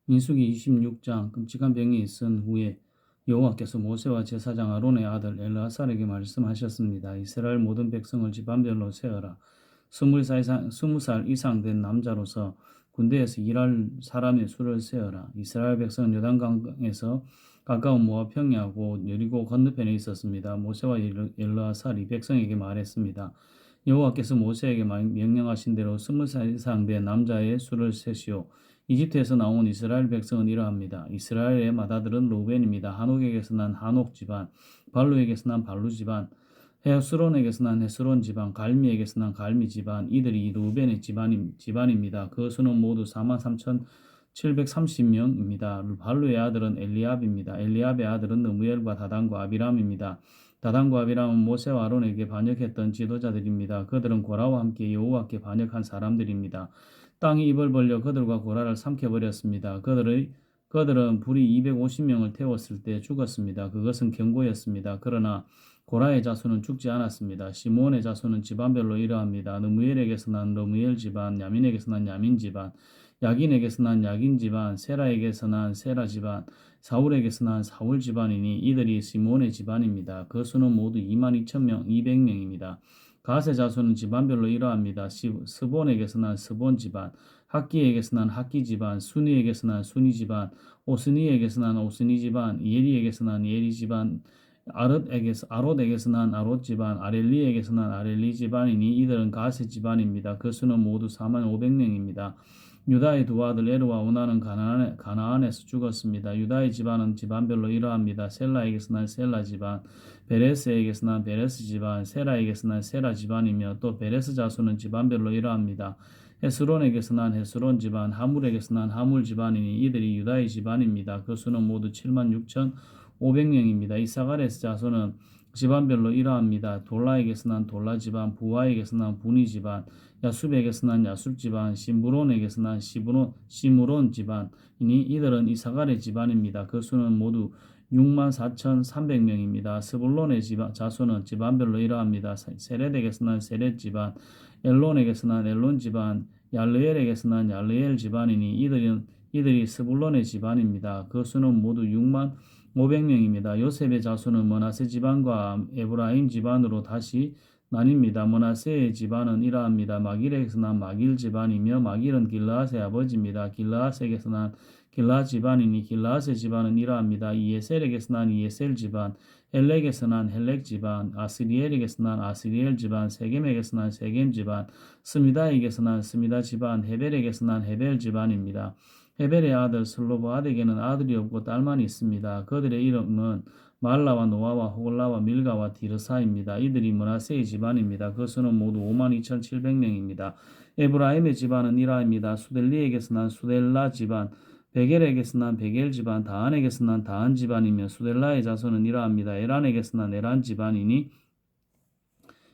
민수기 26장. 끔찍한 병이 있은 후에 여호와께서 모세와 제사장 아론의 아들 엘르아살에게 말씀하셨습니다. 이스라엘 모든 백성을 집안별로 세어라. 20살 이상 된 남자로서 군대에서 일할 사람의 수를 세어라. 이스라엘 백성은 요단강에서 가까운 모압 평야하고 여리고 건너편에 있었습니다. 모세와 엘르아살이 백성에게 말했습니다. 여호와께서 모세에게 명령하신 대로 20살 이상 된 남자의 수를 세시오. 이집트에서 나온 이스라엘 백성은 이러합니다. 이스라엘의 맏아들은 루벤입니다. 한옥에게서 난 한옥 집안, 발루에게서 난 발루 집안, 헤스론에게서 난 헤스론 집안, 갈미에게서 난 갈미 집안. 이들이 루벤의 집안입니다. 그 수는 모두 43,730명입니다. 발루의 아들은 엘리압입니다. 엘리압의 아들은 느무엘과 다단과 아비람입니다. 다단과 아비람은 모세와 아론에게 반역했던 지도자들입니다. 그들은 고라와 함께 여호와께 반역한 사람들입니다. 땅이 입을 벌려 그들과 고라를 삼켜버렸습니다. 그들은 불이 250명을 태웠을 때 죽었습니다. 그것은 경고였습니다. 그러나 고라의 자손은 죽지 않았습니다. 시므온의 자손은 집안별로 이러합니다. 느무엘에게서 난 느무엘 집안, 야민에게서 난 야민 집안, 야긴에게서 난 야긴 집안, 세라에게서 난 세라 집안, 사울에게서 난 사울 집안이니 이들이 시므온의 집안입니다. 그 수는 모두 22,200명입니다. 가세 자손은 집안별로 이러합니다. 스본에게서 난 스본 집안, 학기에게서 난 학기 집안, 순이에게서 난 순이 집안, 오스니에게서 난 오스니 집안, 예리에게서 난 예리 집안, 아롯에게서 난 아롯 집안, 아렐리에게서 난 아렐리 집안이니 이들은 가세 집안입니다. 그 수는 모두 45,000명입니다. 유다의 두 아들 에르와 오나는 가나안에서 죽었습니다. 유다의 집안은 집안별로 이러합니다. 셀라에게서 난 셀라 집안, 베레스에게서 난 베레스 집안, 세라에게서 난 세라 집안이며 또 베레스 자손은 집안별로 이러합니다. 헤스론에게서 난 헤스론 집안, 하물에게서 난 하물 집안이니 이들이 유다의 집안입니다. 그 수는 모두 76,500명입니다. 이사갈에서 자손은 집안별로 이러합니다. 돌라에게서 난 돌라 집안, 부하에게서 난 부니 집안, 야숲에게서 난 야숲 집안, 시므론에게서 난 시므론 집안이니 이들은 이사갈의 집안입니다. 그 수는 모두 64,300명입니다. 스불론의 자손은 집안별로 이러합니다. 세렛에게서 난 세렛 집안, 엘론에게서 난 엘론 집안, 얄르엘에게서 난 얄르엘 집안이니 이들이 스불론의 집안입니다. 그 수는 모두 65,000명입니다. 요셉의 자손은 머나세 집안과 에브라임 집안으로 다시 나뉩니다. 머나세의 집안은 이러합니다. 마길에게서 난 마길 집안이며 마길은 길르앗의 아버지입니다. 길르앗에게서 난 길르앗 집안이니 길르앗의 집안은 이러합니다. 이에셀에게서 난 이에셀 집안, 헬렉에서 난 헬렉 집안, 아스리엘에게서 난 아스리엘 집안, 세겜에게서 난 세겜 집안, 스미다에게서 난 스미다 집안, 헤벨에게서 난 헤벨 집안입니다. 헤벨의 아들 슬로보아드에게는 아들이 없고 딸만 있습니다. 그들의 이름은 말라와 노아와 호글라와 밀가와 디르사입니다. 이들이 므낫세의 집안입니다. 그 수는 모두 52,700명입니다. 에브라임의 집안은 이러합니다. 수델리에게서 난 수델라 집안, 베겔에게서 난 베겔 집안, 다한에게서 난 다한 집안이며 수델라의 자손은 이러합니다. 에란에게서 난 에란 집안이니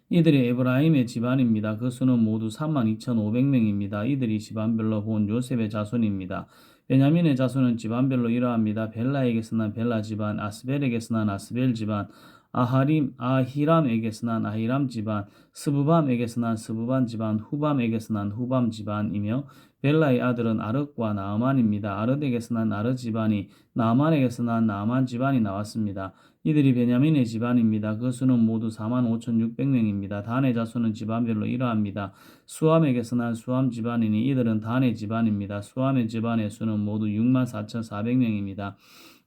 이들이 에브라임의 집안입니다. 그 수는 모두 32,500명입니다. 이들이 집안별로 본 요셉의 자손입니다. 베냐민의 자손은 집안별로 이러합니다. 벨라에게서 난 벨라 집안, 아스벨에게서 난 아스벨 집안, 아히람에게서 난 아히람 집안, 스부밤에게서 난 스부밤 집안, 후밤에게서 난 후밤 집안이며 벨라의 아들은 아르과 나아만입니다. 아르에게서 난 아르 집안이, 나아만에게서 난 나아만 집안이 나왔습니다. 이들이 베냐민의 집안입니다. 그 수는 모두 45,600명입니다. 단의 자손은 집안별로 이러합니다. 수암에게서 난 수암 집안이니 이들은 단의 집안입니다. 수암의 집안의 수는 모두 64,400명입니다.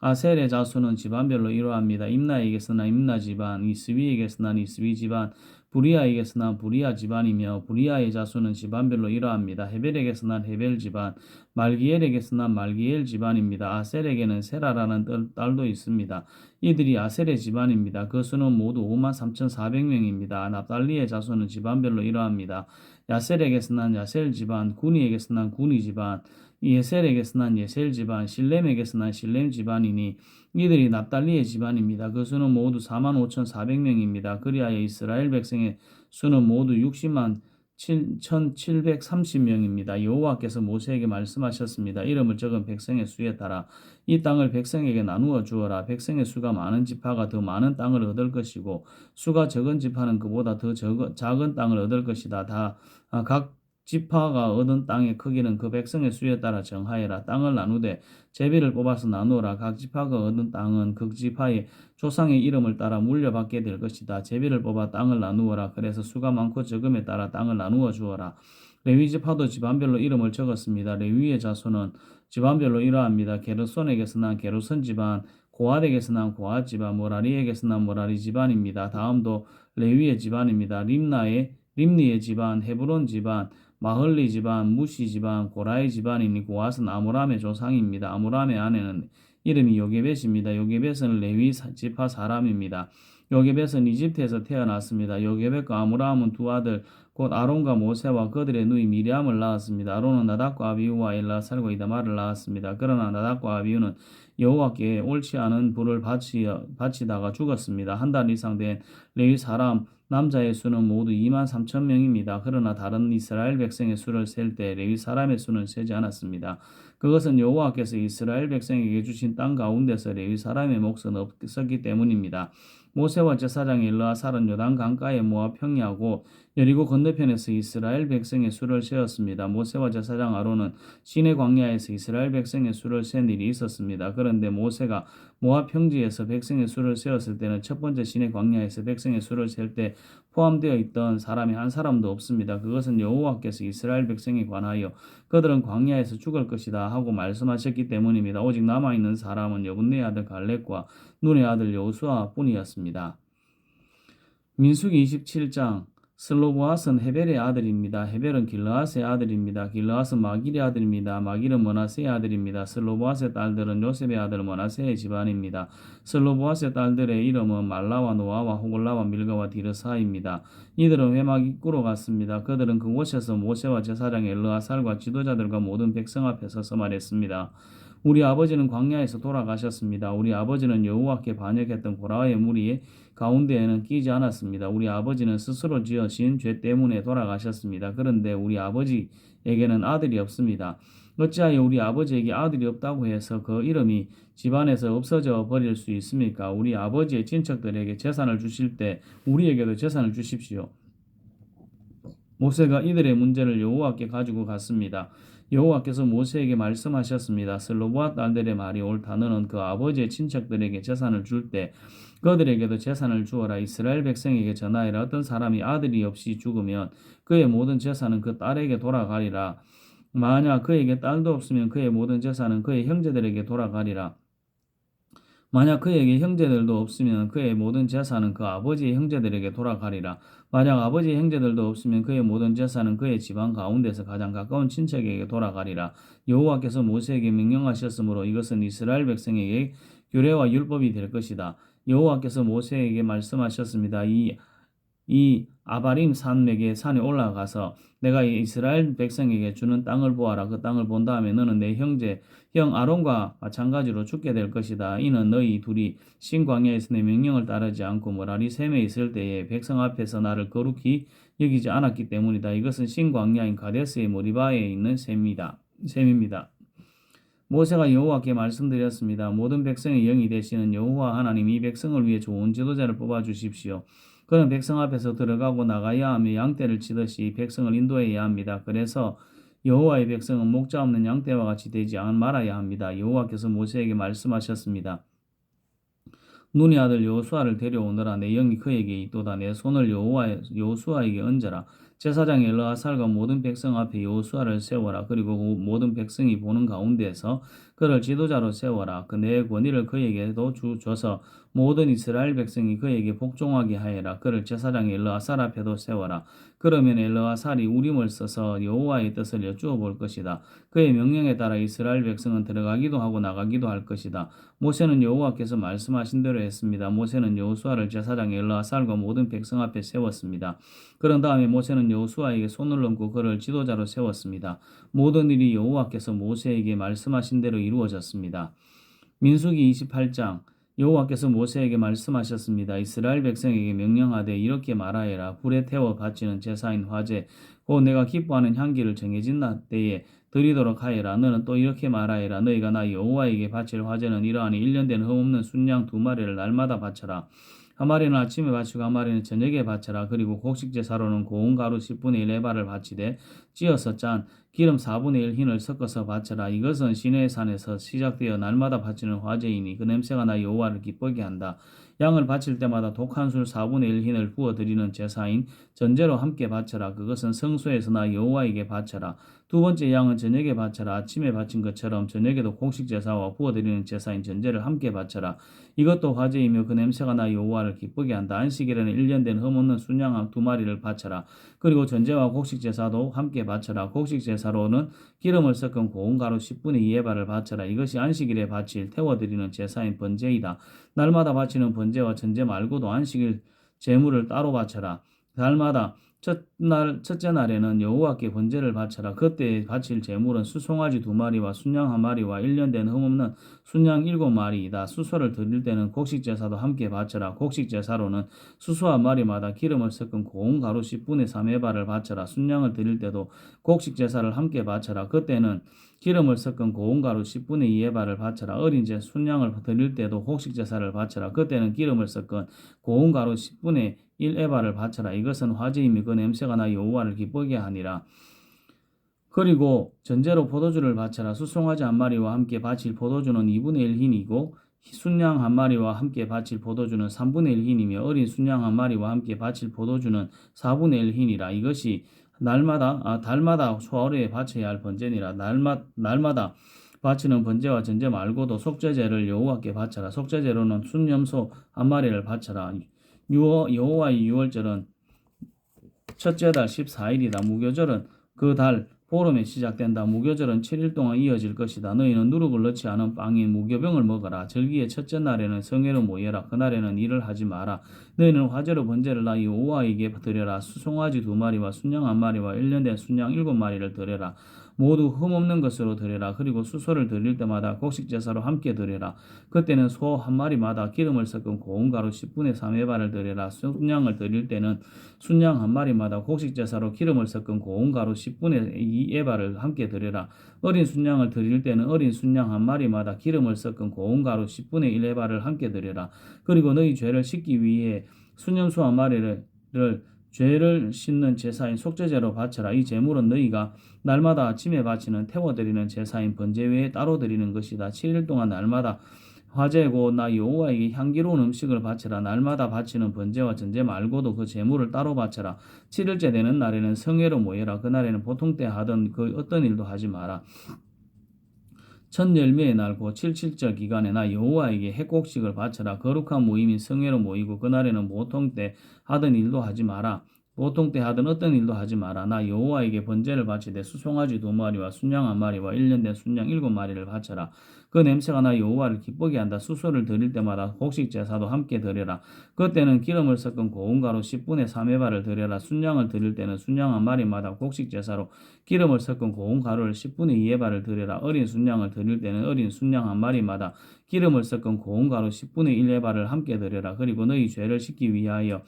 아셀의 자손은 집안별로 이러합니다. 임나에게서 난 임나 집안, 이스위에게서 난 이스위 집안, 부리아에게서 난 부리아 집안이며 부리아의 자손은 집안별로 이러합니다. 헤벨에게서 난 헤벨 집안, 말기엘에게서 난 말기엘 집안입니다. 아셀에게는 세라라는 딸도 있습니다. 이들이 아셀의 집안입니다. 그 수는 모두 53,400명입니다. 납달리의 자손은 집안별로 이러합니다. 야셀에게서 난 야셀 집안, 구니에게서 난 구니 집안, 예셀에게서 난 예셀 집안, 실렘에게서 난 실렘 집안이니 이들이 납달리의 집안입니다. 그 수는 모두 45,400명입니다. 그리하여 이스라엘 백성의 수는 모두 60만 1,730명입니다. 여호와께서 모세에게 말씀하셨습니다. 이름을 적은 백성의 수에 따라 이 땅을 백성에게 나누어 주어라. 백성의 수가 많은 지파가 더 많은 땅을 얻을 것이고 수가 적은 지파는 그보다 더 작은 땅을 얻을 것이다. 각 지파가 얻은 땅의 크기는 그 백성의 수에 따라 정하여라. 땅을 나누되 제비를 뽑아서 나누어라. 각 지파가 얻은 땅은 그 지파의 조상의 이름을 따라 물려받게 될 것이다. 제비를 뽑아 땅을 나누어라. 그래서 수가 많고 적음에 따라 땅을 나누어 주어라. 레위 지파도 집안별로 이름을 적었습니다. 레위의 자손은 집안별로 이러합니다. 게르손에게서 난 게르손 집안, 고핫에게서 난 고핫 집안, 모라리에게서 난 모라리 집안입니다. 다음도 레위의 집안입니다. 림니의 집안, 헤브론 집안, 마흘리 집안, 무시 집안, 고라의 집안이니 고핫은 아므람의 조상입니다. 아므람의 아내는 이름이 요게벳입니다. 요게벳은 레위 지파 사람입니다. 요게벳은 이집트에서 태어났습니다. 요게벳과 아므람은 두 아들 곧 아론과 모세와 그들의 누이 미리암을 낳았습니다. 아론은 나답과 아비후와 엘라살과 이다말을 낳았습니다. 그러나 나답과 아비후는 여호와께 옳지 않은 불을 바치다가 죽었습니다. 한 달 이상 된 레위 사람 남자의 수는 모두 23,000명입니다. 그러나 다른 이스라엘 백성의 수를 셀 때 레위 사람의 수는 세지 않았습니다. 그것은 여호와께서 이스라엘 백성에게 주신 땅 가운데서 레위 사람의 몫은 없었기 때문입니다. 모세와 제사장 엘르아살은 요단 강가에 모아 평야하고 여리고 건너편에서 이스라엘 백성의 수를 세었습니다. 모세와 제사장 아론은 시내 광야에서 이스라엘 백성의 수를 센 일이 있었습니다. 그런데 모세가 모압 평지에서 백성의 수를 세었을 때는 첫 번째 시내 광야에서 백성의 수를 셀 때 포함되어 있던 사람이 한 사람도 없습니다. 그것은 여호와께서 이스라엘 백성에 관하여 그들은 광야에서 죽을 것이다 하고 말씀하셨기 때문입니다. 오직 남아있는 사람은 여분네 아들 갈렙과 눈의 아들 여호수아 뿐이었습니다. 민수기 27장 슬로보앗은 헤벨의 아들입니다. 헤벨은 길르앗의 아들입니다. 길르앗은 마길의 아들입니다. 마길은 머나세의 아들입니다. 슬로보앗의 딸들은 요셉의 아들 머나세의 집안입니다. 슬로보앗의 딸들의 이름은 말라와 노아와 호글라와 밀가와 디르사입니다. 이들은 회막 입구로 갔습니다. 그들은 그곳에서 모세와 제사장 엘르아살과 지도자들과 모든 백성 앞에 서서 말했습니다. 우리 아버지는 광야에서 돌아가셨습니다. 우리 아버지는 여호와께 반역했던 고라의 무리 가운데에는 끼지 않았습니다. 우리 아버지는 스스로 지으신 죄 때문에 돌아가셨습니다. 그런데 우리 아버지에게는 아들이 없습니다. 어찌하여 우리 아버지에게 아들이 없다고 해서 그 이름이 집안에서 없어져 버릴 수 있습니까? 우리 아버지의 친척들에게 재산을 주실 때 우리에게도 재산을 주십시오. 모세가 이들의 문제를 여호와께 가지고 갔습니다. 여호와께서 모세에게 말씀하셨습니다. 슬로보앗 딸들의 말이 옳다. 너는 그 아버지의 친척들에게 재산을 줄 때 그들에게도 재산을 주어라. 이스라엘 백성에게 전하여라. 어떤 사람이 아들이 없이 죽으면 그의 모든 재산은 그 딸에게 돌아가리라. 만약 그에게 딸도 없으면 그의 모든 재산은 그의 형제들에게 돌아가리라. 만약 그에게 형제들도 없으면 그의 모든 재산은 그 아버지의 형제들에게 돌아가리라. 만약 아버지의 형제들도 없으면 그의 모든 재산은 그의 집안 가운데서 가장 가까운 친척에게 돌아가리라. 여호와께서 모세에게 명령하셨으므로 이것은 이스라엘 백성에게 규례와 율법이 될 것이다. 여호와께서 모세에게 말씀하셨습니다. 이 아바림 산맥의 산에 올라가서 내가 이스라엘 백성에게 주는 땅을 보아라. 그 땅을 본 다음에 너는 내 형 아론과 마찬가지로 죽게 될 것이다. 이는 너희 둘이 신광야에서 내 명령을 따르지 않고 모라리 샘에 있을 때에 백성 앞에서 나를 거룩히 여기지 않았기 때문이다. 이것은 신광야인 가데스의 모리바에 있는 샘입니다. 모세가 여호와께 말씀드렸습니다. 모든 백성의 영이 되시는 여호와 하나님 이 백성을 위해 좋은 지도자를 뽑아 주십시오. 그는 백성 앞에서 들어가고 나가야 하며 양떼를 치듯이 백성을 인도해야 합니다. 그래서 여호와의 백성은 목자 없는 양떼와 같이 되지 말아야 합니다. 여호와께서 모세에게 말씀하셨습니다. 눈의 아들 여호수아를 데려오너라. 내 영이 그에게 있도다. 내 손을 여호수아에게 얹어라. 제사장 엘르아살과 모든 백성 앞에 여호수아를 세워라. 그리고 모든 백성이 보는 가운데에서 그를 지도자로 세워라. 그 내 권위를 그에게도 줘서 모든 이스라엘 백성이 그에게 복종하게 하여라. 그를 제사장 엘르아살 앞에도 세워라. 그러면 엘르아살이 우림을 써서 여호와의 뜻을 여쭈어 볼 것이다. 그의 명령에 따라 이스라엘 백성은 들어가기도 하고 나가기도 할 것이다. 모세는 여호와께서 말씀하신 대로 했습니다. 모세는 여호수아를 제사장 엘르아살과 모든 백성 앞에 세웠습니다. 그런 다음에 모세는 여호수아에게 손을 얹고 그를 지도자로 세웠습니다. 모든 일이 여호와께서 모세에게 말씀하신 대로 이루어졌습니다. 민수기 28장 여호와께서 모세에게 말씀하셨습니다. 이스라엘 백성에게 명령하되 이렇게 말하여라. 불에 태워 바치는 제사인 화제 곧 내가 기뻐하는 향기를 정해진 때에 드리도록 하여라. 너는 또 이렇게 말하여라. 너희가 나 여호와에게 바칠 화제는 이러하니 1년 된 흠없는 순양 2마리를 날마다 바쳐라. 한 마리는 아침에 바치고 한 마리는 저녁에 바쳐라. 그리고 곡식 제사로는 고운 가루 10분의 1 에바를 바치되 찧어서 짠 기름 4분의 1 흰을 섞어서 바쳐라. 이것은 시내의 산에서 시작되어 날마다 바치는 화제이니 그 냄새가 나 여호와를 기쁘게 한다. 양을 바칠 때마다 독한 술 4분의 1 흰을 부어 드리는 제사인 전제로 함께 바쳐라. 그것은 성소에서 나 여호와에게 바쳐라. 두 번째 양은 저녁에 바쳐라. 아침에 바친 것처럼 저녁에도 곡식 제사와 부어 드리는 제사인 전제를 함께 바쳐라. 이것도 화제이며 그 냄새가 나 여호와를 기쁘게 한다. 안식일에는 1년 된 흠없는 순양 2마리를 바쳐라. 그리고 전제와 곡식 제사도 함께 바쳐라. 곡식 제사로는 기름을 섞은 고운 가루 10분의 2의 발을 바쳐라. 이것이 안식일에 바칠 태워드리는 제사인 번제이다. 날마다 바치는 번제와 전제 말고도 안식일 제물을 따로 바쳐라. 날마다 첫째 날에는 여호와께 번제를 바쳐라. 그때 바칠 제물은 수송아지 2마리와 순양 1마리와 1년 된 흠없는 순양 7마리이다. 수소를 드릴 때는 곡식 제사도 함께 바쳐라. 곡식 제사로는 수소 1마리마다 기름을 섞은 고운 가루 10분의 3의 발을 바쳐라. 순양을 드릴 때도 곡식 제사를 함께 바쳐라. 그때는 기름을 섞은 고운 가루 10분의 2의 발을 바쳐라. 어린 순양을 드릴 때도 곡식 제사를 바쳐라. 그때는 기름을 섞은 고운 가루 10분의 1에바를 바쳐라. 이것은 화제이며 그 냄새가 나 여호와를 기쁘게 하니라. 그리고 전제로 포도주를 바쳐라. 수송아지 1마리와 함께 바칠 포도주는 2분의 1 흰이고 순양 1마리와 함께 바칠 포도주는 3분의 1 흰이며 어린 순양 1마리와 함께 바칠 포도주는 4분의 1 흰이라. 이것이 달마다 초하루에 바쳐야 할 번제니라. 날마다 바치는 번제와 전제 말고도 속죄제를 여호와께 바쳐라. 속죄제로는 순염소 1마리를 바쳐라. 여호와의 유월절은 첫째 달 14일이다. 무교절은 그 달 보름에 시작된다. 무교절은 7일 동안 이어질 것이다. 너희는 누룩을 넣지 않은 빵인 무교병을 먹어라. 절기의 첫째 날에는 성회로 모여라. 그날에는 일을 하지 마라. 너희는 화제로 번제를 나 여호와에게 드려라. 수송아지 2마리와 순양 1마리와 1년 된 순양 7마리를 드려라. 모두 흠없는 것으로 드려라. 그리고 수소를 드릴 때마다 곡식 제사로 함께 드려라. 그때는 소 1마리마다 기름을 섞은 고운 가루 10분의 3의 발을 드려라. 순양을 드릴 때는 순양 1마리마다 곡식 제사로 기름을 섞은 고운 가루 10분의 2의 발을 함께 드려라. 어린 순양을 드릴 때는 어린 순양 1마리마다 기름을 섞은 고운 가루 10분의 1의 발을 함께 드려라. 그리고 너희 죄를 씻기 위해 순염소 1마리를 죄를 씻는 제사인 속죄제로 바쳐라. 이 제물은 너희가 날마다 아침에 바치는 태워드리는 제사인 번제 외에 따로 드리는 것이다. 7일 동안 날마다 화제고 나 여호와에게 향기로운 음식을 바쳐라. 날마다 바치는 번제와 전제 말고도 그 제물을 따로 바쳐라. 7일째 되는 날에는 성회로 모여라. 그날에는 보통 때 하던 그 어떤 일도 하지 마라. 첫 열매의 날 곧 77절 기간에 나 여호와에게 핵곡식을 바쳐라. 거룩한 모임인 성회로 모이고 그날에는 보통 때 하던 일도 하지 마라. 보통 때 하던 어떤 일도 하지 마라. 나 여호와에게 번제를 바치되 수송아지 2마리와 순양 1마리와 1년 된 순양 7마리를 바쳐라. 그 냄새가 나 여호와를 기쁘게 한다. 수소를 드릴 때마다 곡식 제사도 함께 드려라. 그때는 기름을 섞은 고운 가루 10분의 3의 발을 드려라. 순양을 드릴 때는 순양 1마리마다 곡식 제사로 기름을 섞은 고운 가루를 10분의 2의 발을 드려라. 어린 순양을 드릴 때는 어린 순양 1마리마다 기름을 섞은 고운 가루 10분의 1의 발을 함께 드려라. 그리고 너희 죄를 씻기 위해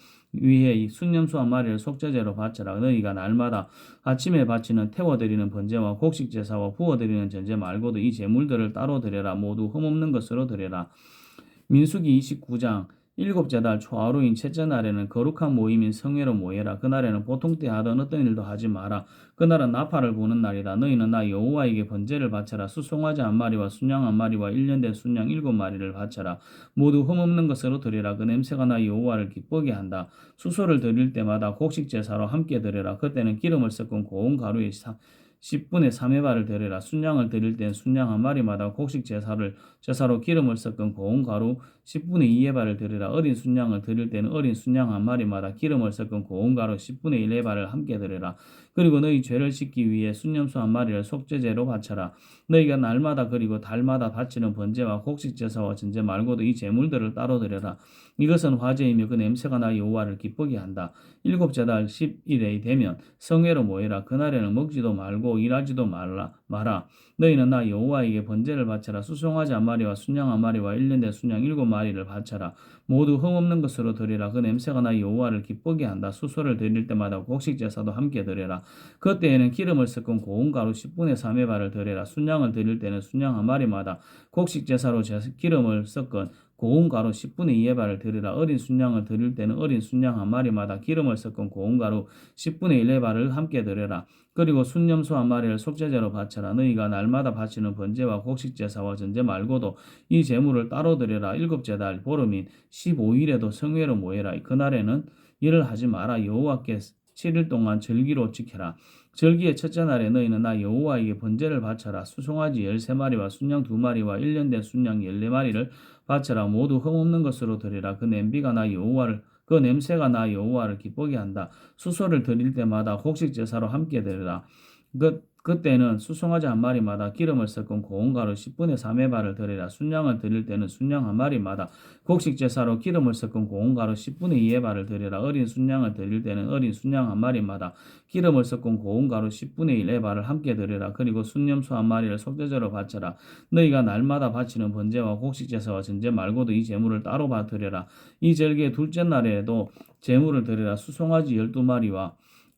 이 순염소 1마리를 속죄제로 바쳐라. 너희가 날마다 아침에 바치는 태워드리는 번제와 곡식 제사와 부어드리는 전제 말고도 이 제물들을 따로 드려라. 모두 흠없는 것으로 드려라. 민수기 29장 일곱째 달 초하루인 셋째 날에는 거룩한 모임인 성회로 모여라. 그날에는 보통 때 하던 어떤 일도 하지 마라. 그날은 나팔을 부는 날이다. 너희는 나 여호와에게 번제를 바쳐라. 수송아지 1마리와 순양 1마리와 1년 된 순양 7마리를 바쳐라. 모두 흠없는 것으로 드리라. 그 냄새가 나 여호와를 기쁘게 한다. 수소를 드릴 때마다 곡식 제사로 함께 드려라. 그때는 기름을 섞은 고운 가루에 10분의 3의 발을 드려라. 순양을 드릴 땐 순양 1마리마다 곡식 제사로 기름을 섞은 고운 가루 10분의 2의 발을 드리라. 어린 순양을 드릴 때는 어린 순양 1마리마다 기름을 섞은 고운 가루 10분의 1의 발을 함께 드리라. 그리고 너희 죄를 씻기 위해 순염소 1마리를 속죄제로 바쳐라. 너희가 날마다 그리고 달마다 바치는 번제와 곡식 제사와 전제 말고도 이 제물들을 따로 드려라. 이것은 화제이며 그 냄새가 나 여호와를 기쁘게 한다. 일곱째 달 10일에 되면 성회로 모여라. 그날에는 먹지도 말고 일하지도 마라. 너희는 나 여호와에게 번제를 바쳐라. 수송아지 1마리와 순양 1마리와 1년 된 순양 7마리를 바쳐라. 모두 흠없는 것으로 드리라. 그 냄새가 나 여호와를 기쁘게 한다. 수소를 드릴 때마다 곡식 제사도 함께 드리라. 그때에는 기름을 섞은 고운 가루 10분의 3의 발을 드리라. 순양을 드릴 때는 순양 1마리마다 곡식 제사로 기름을 섞은 고운 가루 10분의 2의 발을 드리라. 어린 순양을 드릴 때는 어린 순양 한 마리마다 기름을 섞은 고운 가루 10분의 1의 발을 함께 드려라. 그리고 순염소 한 마리를 속죄제로 바쳐라. 너희가 날마다 바치는 번제와 곡식제사와 전제 말고도 이 제물을 따로 드려라. 일곱째 달 보름인 15일에도 성회로 모여라. 그날에는 일을 하지 마라. 여호와께 7일 동안 절기로 지켜라. 절기의 첫째 날에 너희는 나 여호와에게 번제를 바쳐라. 수송아지 13마리와 순양 2마리와 1년 된 순양 14마리를 바쳐라. 모두 흠없는 것으로 드리라. 그 냄새가 나 여호와를 기쁘게 한다. 수소를 드릴 때마다 곡식 제사로 함께 드리라. 그때는 수송아지 한 마리마다 기름을 섞은 고운 가루 10분의 3의 발을 드리라. 순양을 드릴 때는 순양 한 마리마다 곡식 제사로 기름을 섞은 고운 가루 10분의 2의 발을 드리라. 어린 순양을 드릴 때는 어린 순양 한 마리마다 기름을 섞은 고운 가루 10분의 1의 발을 함께 드리라. 그리고 순염소 한 마리를 속죄제로 바쳐라. 너희가 날마다 바치는 번제와 곡식 제사와 전제 말고도 이 제물을 따로 드리라. 이 절기의 둘째 날에도 제물을 드리라. 수송아지 12마리와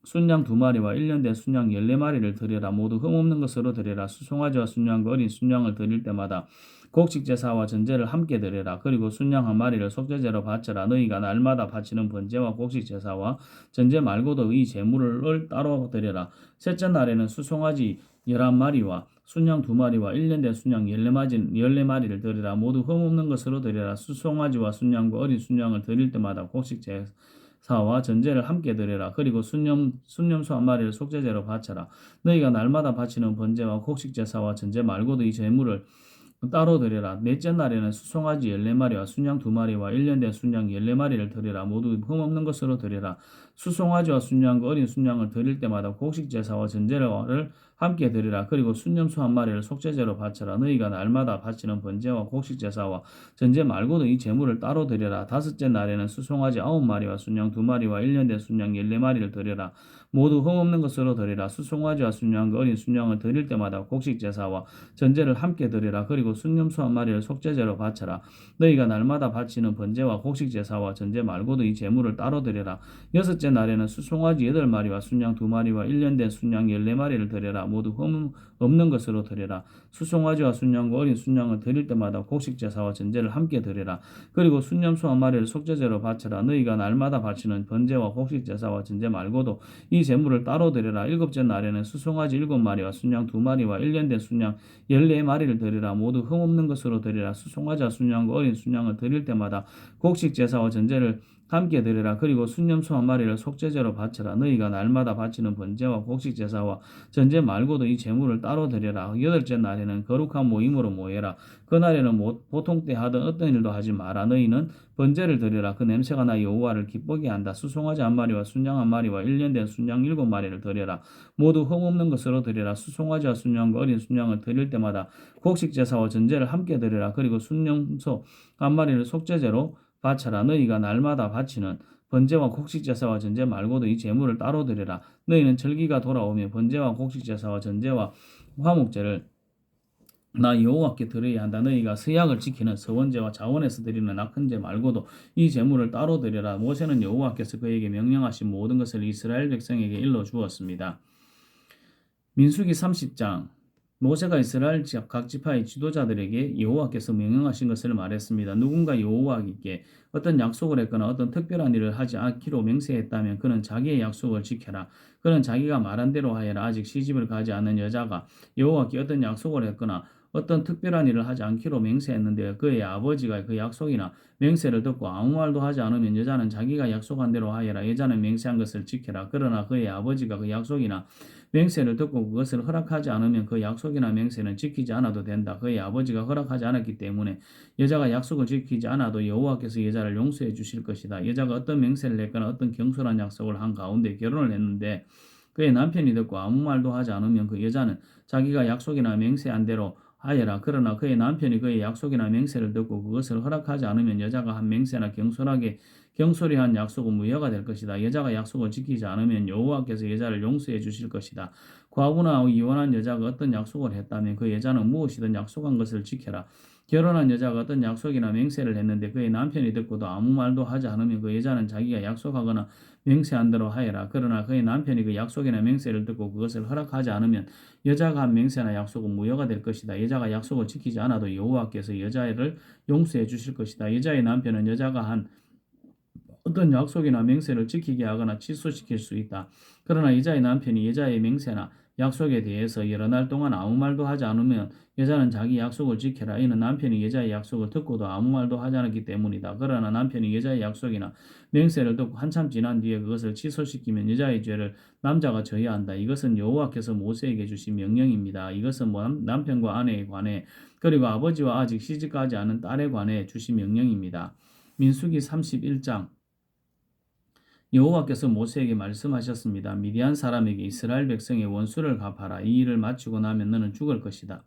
순양 2마리와 1년 된 순양 14마리를 드리라. 모두 흠없는 것으로 드리라. 수송아지와 순양과 어린 순양을 드릴 때마다 곡식 제사와 전제를 함께 드리라. 그리고 순양 한 마리를 속죄제로 바쳐라. 너희가 날마다 바치는 번제와 곡식 제사와 전제 말고도 이 제물을 따로 드리라. 셋째 날에는 수송아지 11마리와 순양 2마리와 1년 된 순양 14마리를 드리라. 모두 흠없는 것으로 드리라. 수송아지와 순양과 어린 순양을 드릴 때마다 곡식 제사와 전제를 함께 드리라. 그리고 순염소 한 마리를 속죄제로 바쳐라. 너희가 날마다 바치는 번제와 곡식 제사와 전제 말고도 이 제물을 따로 드리라. 넷째 날에는 수송아지 14마리와 순양 2마리와 1년 된 순양 14마리를 드리라. 모두 흠없는 것으로 드리라. 수송아지와 순양과 어린 순양을 드릴 때마다 곡식 제사와 전제를 함께 드리라. 그리고 순염소 한 마리를 속죄제로 바쳐라. 너희가 날마다 바치는 번제와 곡식 제사와 전제 말고도 이 제물을 따로 드리라. 다섯째 날에는 수송아지 9마리와 순양 2마리와 1년 된 순양 14마리를 드리라. 모두 흠없는 것으로 드리라. 수송아지와 순양과 어린 순양을 드릴 때마다 곡식 제사와 전제를 함께 드리라. 그리고 순염소 한 마리를 속죄제로 바쳐라. 너희가 날마다 바치는 번제와 곡식 제사와 전제 말고도 이 제물을 따로 드리라. 여섯째 날에는 수송아지 8마리와 순양 2마리와 1년 된 순양 14마리를 드리라. 모두 흠 없는 것으로 드리라. 수송아지와 순양과 어린 순양을 드릴 때마다 곡식 제사와 전제를 함께 드리라. 그리고 순염소 한 마리를 속죄제로 바쳐라. 너희가 날마다 바치는 번제와 곡식 제사와 전제 말고도 이 제물을 따로 드리라. 일곱째 날에는 수송아지 7마리와 순양 2마리와 1년 된 순양 14마리를 드리라. 모두 흠없는 것으로 드리라. 수송아지와 순양과 어린 순양을 드릴 때마다 곡식 제사와 전제를 함께 드리라. 그리고 순염소 한 마리를 속죄제로 바쳐라. 너희가 날마다 바치는 번제와 곡식 제사와 전제 말고도 이 제물을 따로 드리라. 여덟째 날에는 거룩한 모임으로 모여라. 그날에는 보통 때 하던 어떤 일도 하지 마라. 너희는 번제를 드리라. 그 냄새가 나 여호와를 기쁘게 한다. 수송아지 한 마리와 순양 한 마리와 1년 된 순양 7마리를 드리라. 모두 흠없는 것으로 드리라. 수송아지와 순양과 어린 순양을 드릴 때마다 곡식 제사와 전제를 함께 드리라. 그리고 순염소 한 마리를 속죄제로 바쳐라. 너희가 날마다 바치는 번제와 곡식 제사와 전제 말고도 이 제물을 따로 드리라. 너희는 절기가 돌아오면 번제와 곡식 제사와 전제와 화목제를 나 여호와께 드려야 한다. 너희가 서약을 지키는 서원제와 자원에서 드리는 낙헌제 말고도 이 제물을 따로 드리라. 모세는 여호와께서 그에게 명령하신 모든 것을 이스라엘 백성에게 일러 주었습니다. 민수기 30장. 모세가 이스라엘 각 지파의 지도자들에게 여호와께서 명령하신 것을 말했습니다. 누군가 여호와께 어떤 약속을 했거나 어떤 특별한 일을 하지 않기로 맹세했다면 그는 자기의 약속을 지켜라. 그는 자기가 말한 대로 하여라. 아직 시집을 가지 않은 여자가 여호와께 어떤 약속을 했거나 어떤 특별한 일을 하지 않기로 맹세했는데 그의 아버지가 그 약속이나 맹세를 듣고 아무 말도 하지 않으면 여자는 자기가 약속한 대로 하여라. 여자는 맹세한 것을 지켜라. 그러나 그의 아버지가 그 약속이나 맹세를 듣고 그것을 허락하지 않으면 그 약속이나 맹세는 지키지 않아도 된다. 그의 아버지가 허락하지 않았기 때문에 여자가 약속을 지키지 않아도 여호와께서 여자를 용서해 주실 것이다. 여자가 어떤 맹세를 했거나 어떤 경솔한 약속을 한 가운데 결혼을 했는데 그의 남편이 듣고 아무 말도 하지 않으면 그 여자는 자기가 약속이나 맹세한 대로 하여라. 그러나 그의 남편이 그의 약속이나 맹세를 듣고 그것을 허락하지 않으면 여자가 한 맹세나 경솔하게 경솔히한 약속은 무효가 될 것이다. 여자가 약속을 지키지 않으면 여호와께서 여자를 용서해 주실 것이다. 과부나 이혼한 여자가 어떤 약속을 했다면 그 여자는 무엇이든 약속한 것을 지켜라. 결혼한 여자가 어떤 약속이나 맹세를 했는데 그의 남편이 듣고도 아무 말도 하지 않으면 그 여자는 자기가 약속하거나 맹세한 대로 하여라. 그러나 그의 남편이 그 약속이나 맹세를 듣고 그것을 허락하지 않으면 여자가 한 맹세나 약속은 무효가 될 것이다. 여자가 약속을 지키지 않아도 여호와께서 여자를 용서해 주실 것이다. 여자의 남편은 여자가 한 어떤 약속이나 맹세를 지키게 하거나 취소시킬 수 있다. 그러나 여자의 남편이 여자의 맹세나 약속에 대해서 여러 날 동안 아무 말도 하지 않으면 여자는 자기 약속을 지켜라. 이는 남편이 여자의 약속을 듣고도 아무 말도 하지 않았기 때문이다. 그러나 남편이 여자의 약속이나 맹세를 듣고 한참 지난 뒤에 그것을 취소시키면 여자의 죄를 남자가 져야 한다. 이것은 여호와께서 모세에게 주신 명령입니다. 이것은 남편과 아내에 관해 그리고 아버지와 아직 시집가지 않은 딸에 관해 주신 명령입니다. 민수기 31장 여호와께서 모세에게 말씀하셨습니다. 미디안 사람에게 이스라엘 백성의 원수를 갚아라. 이 일을 마치고 나면 너는 죽을 것이다.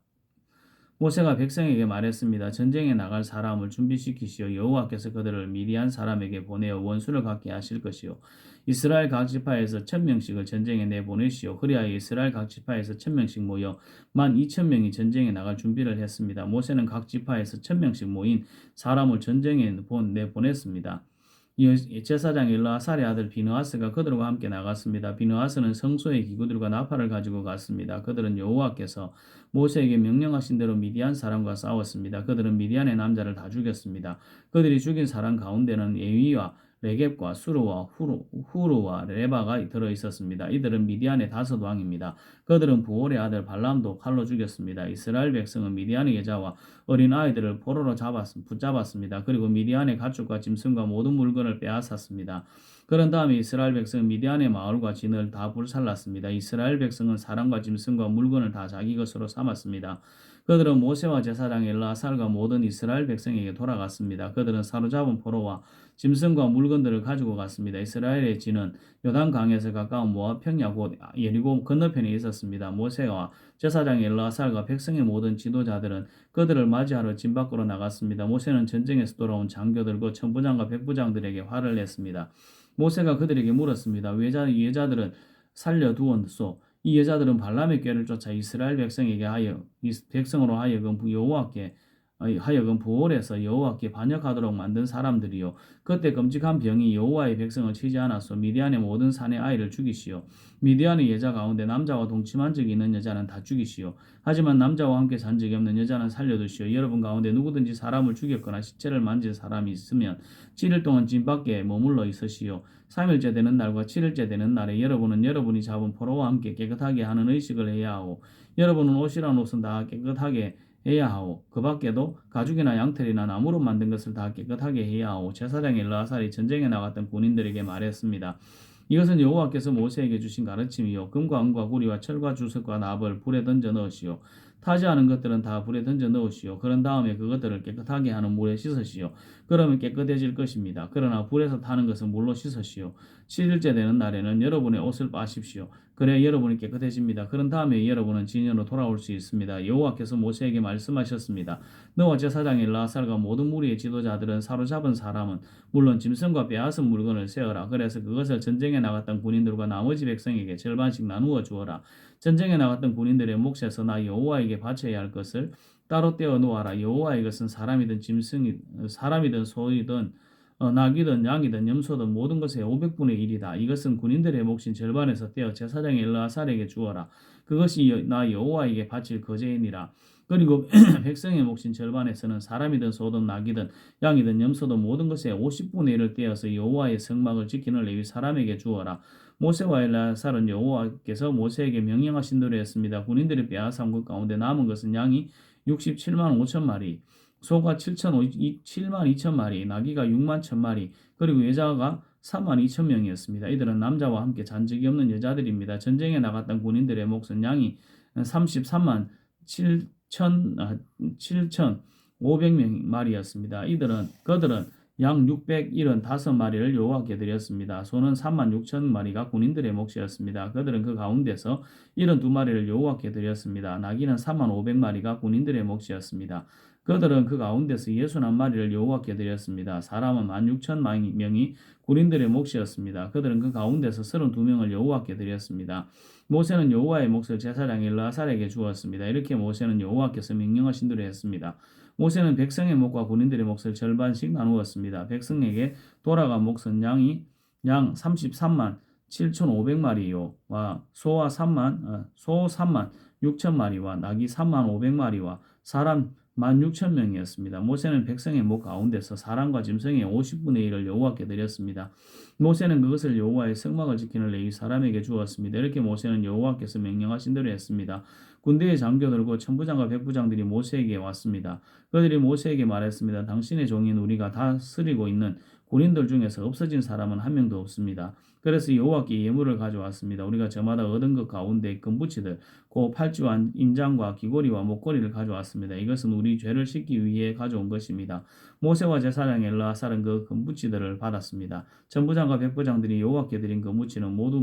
모세가 백성에게 말했습니다. 전쟁에 나갈 사람을 준비시키시오. 여호와께서 그들을 미디안 사람에게 보내어 원수를 갚게 하실 것이요. 이스라엘 각 지파에서 1000명씩을 전쟁에 내보내시오. 그리하여 이스라엘 각 지파에서 1000명씩 모여 12,000명이 전쟁에 나갈 준비를 했습니다. 모세는 각 지파에서 1000명씩 모인 사람을 전쟁에 내보냈습니다. 제사장 엘르아살의 아들 비느하스가 그들과 함께 나갔습니다. 비느하스는 성소의 기구들과 나팔을 가지고 갔습니다. 그들은 여호와께서 모세에게 명령하신 대로 미디안 사람과 싸웠습니다. 그들은 미디안의 남자를 다 죽였습니다. 그들이 죽인 사람 가운데는 에위와 레겝과 수르와 후르와 레바가 들어 있었습니다. 이들은 미디안의 5왕입니다. 그들은 부올의 아들 발람도 칼로 죽였습니다. 이스라엘 백성은 미디안의 여자와 어린 아이들을 포로로 붙잡았습니다. 그리고 미디안의 가축과 짐승과 모든 물건을 빼앗았습니다. 그런 다음에 이스라엘 백성은 미디안의 마을과 진을 다 불살랐습니다. 이스라엘 백성은 사람과 짐승과 물건을 다 자기 것으로 삼았습니다. 그들은 모세와 제사장 엘르아살과 모든 이스라엘 백성에게 돌아갔습니다. 그들은 사로잡은 포로와 짐승과 물건들을 가지고 갔습니다. 이스라엘의 진은 요단강에서 가까운 모압 평야 곧 예리고 건너편에 있었습니다. 모세와 제사장 엘르아살과 백성의 모든 지도자들은 그들을 맞이하러 진 밖으로 나갔습니다. 모세는 전쟁에서 돌아온 장교들과 천부장과 백부장들에게 화를 냈습니다. 모세가 그들에게 물었습니다. 이 여자들은 살려두었소. 이 여자들은 발람의 꾀를 쫓아 이스라엘 백성에게 하여 백성으로 하여금 여호와께 하여금 부올에서 여호와께 반역하도록 만든 사람들이요. 그때 끔찍한 병이 여호와의 백성을 치지 않았소. 미디안의 모든 산의 아이를 죽이시오. 미디안의 여자 가운데 남자와 동침한 적이 있는 여자는 다 죽이시오. 하지만 남자와 함께 잔 적이 없는 여자는 살려두시오. 여러분 가운데 누구든지 사람을 죽였거나 시체를 만진 사람이 있으면 7일 동안 진 밖에 머물러 있으시오. 3일째 되는 날과 7일째 되는 날에 여러분은 여러분이 잡은 포로와 함께 깨끗하게 하는 의식을 해야 하오. 여러분은 옷이란 옷은 다 깨끗하게 해야 하오. 그 밖에도 가죽이나 양털이나 나무로 만든 것을 다 깨끗하게 해야 하오. 제사장 엘르아살이 전쟁에 나갔던 군인들에게 말했습니다. 이것은 여호와께서 모세에게 주신 가르침이요. 금과 은과 구리와 철과 주석과 납을 불에 던져 넣으시오. 타지 않은 것들은 다 불에 던져 넣으시오. 그런 다음에 그것들을 깨끗하게 하는 물에 씻으시오. 그러면 깨끗해질 것입니다. 그러나 불에서 타는 것은 물로 씻으시오. 7일째 되는 날에는 여러분의 옷을 빠십시오. 그래야 여러분이 깨끗해집니다. 그런 다음에 여러분은 진영으로 돌아올 수 있습니다. 여호와께서 모세에게 말씀하셨습니다. 너와 제사장 엘르아살과 모든 무리의 지도자들은 사로잡은 사람은 물론 짐승과 빼앗은 물건을 세어라. 그래서 그것을 전쟁에 나갔던 군인들과 나머지 백성에게 절반씩 나누어 주어라. 전쟁에 나갔던 군인들의 몫에서 나 여호와에게 바쳐야 할 것을 따로 떼어 놓아라. 여호와의 것은 사람이든 사람이든 소이든 낙이든 양이든 염소든 모든 것의 500분의 1이다. 이것은 군인들의 몫인 절반에서 떼어 제사장 엘르아살에게 주어라. 그것이 나 여호와에게 바칠 거제이니라. 그리고 백성의 몫인 절반에서는 사람이든 소든 낙이든 양이든 염소든 모든 것의 50분의 1을 떼어서 여호와의 성막을 지키는 레위 사람에게 주어라. 모세와 엘르아살은 여호와께서 모세에게 명령하신 대로 했습니다. 군인들이 빼앗은 것 가운데 남은 것은 양이 67만 5천 마리, 소가 7만 2천 마리, 나귀가 6만 1천 마리, 그리고 여자가 3만 2천 명이었습니다. 이들은 남자와 함께 잔 적이 없는 여자들입니다. 전쟁에 나갔던 군인들의 몫은 양이 33만 7,500마리였습니다. 그들은 양 675마리를 여호와께 드렸습니다. 소는 3만 6천 마리가 군인들의 몫이었습니다. 그들은 그 가운데서 72마리를 여호와께 드렸습니다. 나귀는 3만 500마리가 군인들의 몫이었습니다. 그들은 그 가운데서 61마리를 여호와께 드렸습니다. 사람은 16,000명이 군인들의 몫이었습니다. 그들은 그 가운데서 32명을 여호와께 드렸습니다. 모세는 여호와의 몫을 제사장 엘르아살에게 주었습니다. 이렇게 모세는 여호와께서 명령하신 대로 했습니다. 모세는 백성의 몫과 군인들의 몫을 절반씩 나누었습니다. 백성에게 돌아간 몫은 양 33만 7,500마리와 소 3만 6천 마리와 낙이 3만 500마리와 사람 16,000명이었습니다. 모세는 백성의 목 가운데서 사람과 짐승의 50분의 1을 여호와께 드렸습니다. 모세는 그것을 여호와의 성막을 지키는 레위 사람에게 주었습니다. 이렇게 모세는 여호와께서 명령하신 대로 했습니다. 군대의 장교들과 천부장과 백부장들이 모세에게 왔습니다. 그들이 모세에게 말했습니다. 당신의 종인 우리가 다스리고 있는 군인들 중에서 없어진 사람은 한 명도 없습니다. 그래서 여호와께 예물을 가져왔습니다. 우리가 저마다 얻은 것 가운데 금붙이들 고 팔찌와 인장과 귀고리와 목걸이를 가져왔습니다. 이것은 우리 죄를 씻기 위해 가져온 것입니다. 모세와 제사장 엘르아살은 그 금붙이들을 받았습니다. 천부장과 백부장들이 여호와께 드린 금붙이는 모두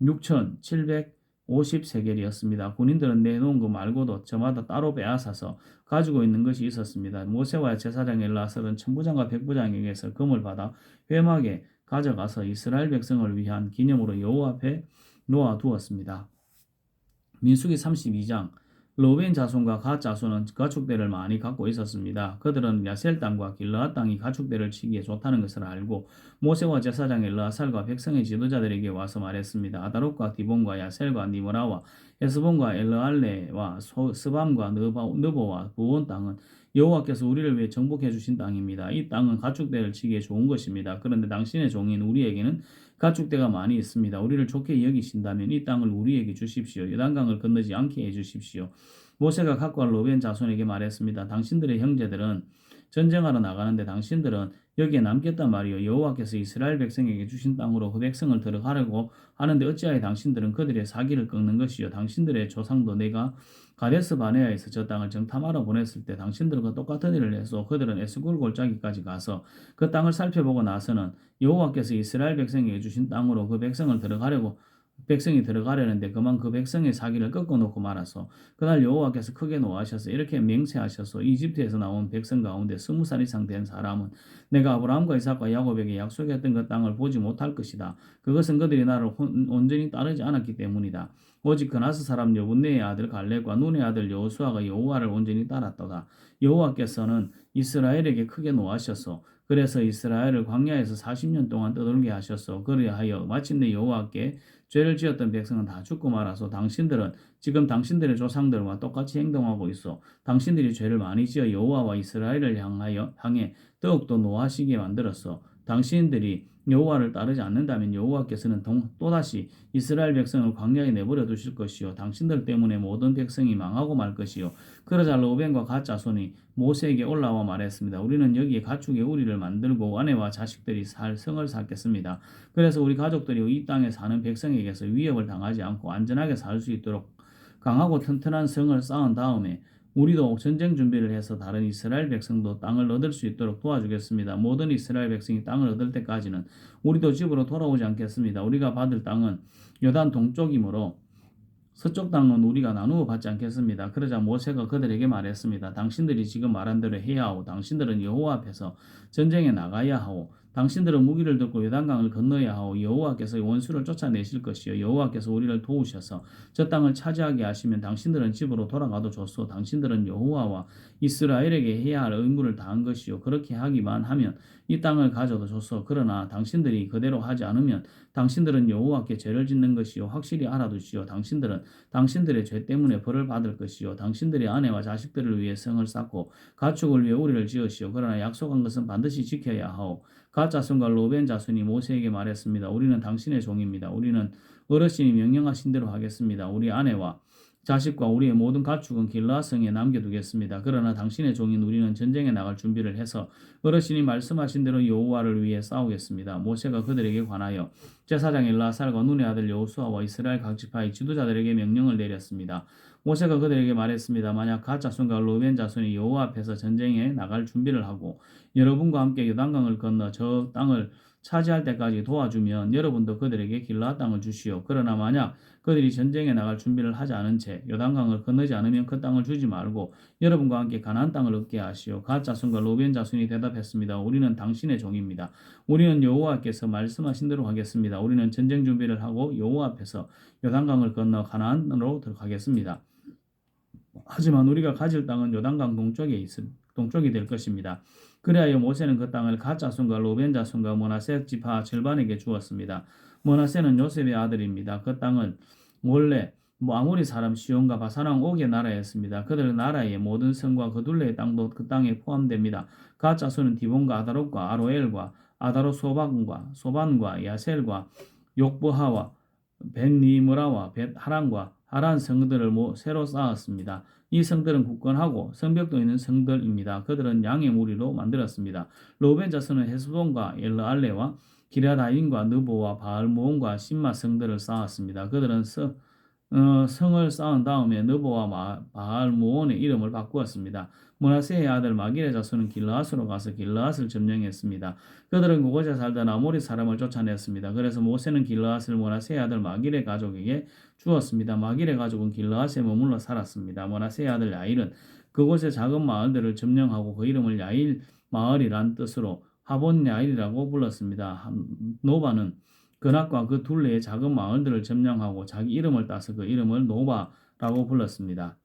16,750세겔이었습니다. 군인들은 내놓은 것 말고도 저마다 따로 빼앗아서 가지고 있는 것이 있었습니다. 모세와 제사장 엘르아살은 천부장과 백부장에게서 금을 받아 회막에 가져가서 이스라엘 백성을 위한 기념으로 여호와 앞에 놓아 두었습니다. 민수기 32장 로벤 자손과 갓 자손은 가축대를 많이 갖고 있었습니다. 그들은 야셀 땅과 길르앗 땅이 가축대를 치기에 좋다는 것을 알고 모세와 제사장 엘르아살과 백성의 지도자들에게 와서 말했습니다. 아다롯과 디본과 야셀과 니므라와 헤스본과 엘르알레와 스밤과 느보와 부온 땅은 여호와께서 우리를 위해 정복해 주신 땅입니다. 이 땅은 가축대를 치기에 좋은 것입니다. 그런데 당신의 종인 우리에게는 가축대가 많이 있습니다. 우리를 좋게 여기신다면 이 땅을 우리에게 주십시오. 요단강을 건너지 않게 해주십시오. 모세가 각과 로벤 자손에게 말했습니다. 당신들의 형제들은 전쟁하러 나가는데 당신들은 여기에 남겠단 말이요. 여호와께서 이스라엘 백성에게 주신 땅으로 그 백성을 들어가려고 하는데 어찌하여 당신들은 그들의 사기를 꺾는 것이요. 당신들의 조상도 내가 가데스 바네아에서 저 땅을 정탐하러 보냈을 때 당신들과 똑같은 일을 해서 그들은 에스골 골짜기까지 가서 그 땅을 살펴보고 나서는 여호와께서 이스라엘 백성에게 주신 땅으로 그 백성이 들어가려는데 그만 그 백성의 사기를 꺾어놓고 말아서 그날 여호와께서 크게 노하셔서 이렇게 맹세하셔서 이집트에서 나온 백성 가운데 20살 이상 된 사람은 내가 아브라함과 이삭과 야곱에게 약속했던 그 땅을 보지 못할 것이다. 그것은 그들이 나를 온전히 따르지 않았기 때문이다. 오직 그나스 사람 여분네의 아들 갈렙과 눈의 아들 여호수아가 여호와를 온전히 따랐도다. 여호와께서는 이스라엘에게 크게 노하셔서 그래서 이스라엘을 광야에서 40년 동안 떠돌게 하셨소. 그리하여 마침내 여호와께 죄를 지었던 백성은 다 죽고 말아서 당신들은 지금 당신들의 조상들과 똑같이 행동하고 있어. 당신들이 죄를 많이 지어 여호와와 이스라엘을 향해 더욱더 노하시게 만들었어. 당신들이 여호와를 따르지 않는다면 여호와께서는 또다시 이스라엘 백성을 광야에 내버려 두실 것이요 당신들 때문에 모든 백성이 망하고 말 것이요. 그러자 로벤과 갓 자손이 모세에게 올라와 말했습니다. 우리는 여기에 가축의 우리를 만들고 아내와 자식들이 살 성을 쌓겠습니다. 그래서 우리 가족들이 이 땅에 사는 백성에게서 위협을 당하지 않고 안전하게 살 수 있도록 강하고 튼튼한 성을 쌓은 다음에 우리도 전쟁 준비를 해서 다른 이스라엘 백성도 땅을 얻을 수 있도록 도와주겠습니다. 모든 이스라엘 백성이 땅을 얻을 때까지는 우리도 집으로 돌아오지 않겠습니다. 우리가 받을 땅은 요단 동쪽이므로 서쪽 땅은 우리가 나누어 받지 않겠습니다. 그러자 모세가 그들에게 말했습니다. 당신들이 지금 말한 대로 해야 하고 당신들은 여호와 앞에서 전쟁에 나가야 하고 당신들은 무기를 들고 요단강을 건너야 하고 여호와께서 원수를 쫓아내실 것이요 여호와께서 우리를 도우셔서 저 땅을 차지하게 하시면 당신들은 집으로 돌아가도 좋소. 당신들은 여호와와 이스라엘에게 해야 할 의무를 다한 것이요 그렇게 하기만 하면 이 땅을 가져도 좋소. 그러나 당신들이 그대로 하지 않으면 당신들은 여호와께 죄를 짓는 것이요 확실히 알아두시오. 당신들은 당신들의 죄 때문에 벌을 받을 것이요 당신들의 아내와 자식들을 위해 성을 쌓고 가축을 위해 우리를 지으시오. 그러나 약속한 것은 반드시 지켜야 하오. 갓 자손과 로벤 자손이 모세에게 말했습니다. 우리는 당신의 종입니다. 우리는 어르신이 명령하신 대로 하겠습니다. 우리 아내와 자식과 우리의 모든 가축은 길르앗성에 남겨두겠습니다. 그러나 당신의 종인 우리는 전쟁에 나갈 준비를 해서 어르신이 말씀하신 대로 여호와를 위해 싸우겠습니다. 모세가 그들에게 관하여 제사장 엘르아살과 눈의 아들 여호수아와 이스라엘 각 지파의 지도자들에게 명령을 내렸습니다. 모세가 그들에게 말했습니다. 만약 갓 자손과 로벤 자손이 여호와 앞에서 전쟁에 나갈 준비를 하고 여러분과 함께 요단강을 건너 저 땅을 차지할 때까지 도와주면 여러분도 그들에게 길르앗 땅을 주시오. 그러나 만약 그들이 전쟁에 나갈 준비를 하지 않은 채 요단강을 건너지 않으면 그 땅을 주지 말고 여러분과 함께 가나안 땅을 얻게 하시오. 갓 자손과 로벤 자손이 대답했습니다. 우리는 당신의 종입니다. 우리는 여호와께서 말씀하신 대로 하겠습니다. 우리는 전쟁 준비를 하고 여호와 앞에서 요단강을 건너 가나안으로 들어가겠습니다. 하지만 우리가 가질 땅은 요단강 동쪽이 될 것입니다. 그리하여 모세는 그 땅을 갓 자손과 로벤 자손과 므낫세 지파 절반에게 주었습니다. 므낫세는 요셉의 아들입니다. 그 땅은 원래 아모리 사람 시온과 바산왕 옥의 나라였습니다. 그들 나라의 모든 성과 그 둘레의 땅도 그 땅에 포함됩니다. 갓 자손은 디본과 아다롯과 아로엘과 아다롯 소반과 야셀과 욕부하와 벳니므라와 벳하란과 하란 성들을 새로 쌓았습니다. 이 성들은 굳건하고 성벽도 있는 성들입니다. 그들은 양의 무리로 만들었습니다. 로벤 자손은 헤스본과 엘르알레와 기랴다임과 느보와 바알모온과 심마 성들을 쌓았습니다. 그들은 성을 쌓은 다음에 느보와 바알모온의 이름을 바꾸었습니다. 므낫세의 아들 마길의 자손은 길르앗으로 가서 길르앗을 점령했습니다. 그들은 그곳에 살던 아모리 사람을 쫓아냈습니다. 그래서 모세는 길르앗을 므낫세의 아들 마길의 가족에게 주었습니다. 마길의 가족은 길르앗에 머물러 살았습니다. 므낫세의 아들 야일은 그곳의 작은 마을들을 점령하고 그 이름을 야일 마을이란 뜻으로 하본 야일이라고 불렀습니다. 노바는 그낙과 그 둘레의 작은 마을들을 점령하고 자기 이름을 따서 그 이름을 노바라고 불렀습니다.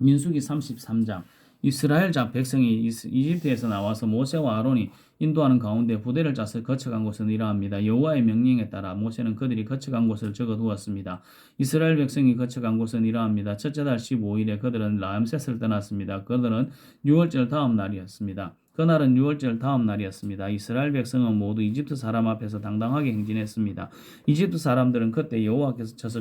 민수기 33장 이스라엘 백성이 이집트에서 나와서 모세와 아론이 인도하는 가운데 부대를 짜서 거쳐간 곳은 이러합니다. 여호와의 명령에 따라 모세는 그들이 거쳐간 곳을 적어두었습니다. 이스라엘 백성이 거쳐간 곳은 이러합니다. 첫째 달 15일에 그들은 라암셋을 떠났습니다. 그들은 6월절 다음 날이었습니다. 그날은 6월절 다음 날이었습니다. 이스라엘 백성은 모두 이집트 사람 앞에서 당당하게 행진했습니다. 이집트 사람들은 그때 여호와께서 쳐서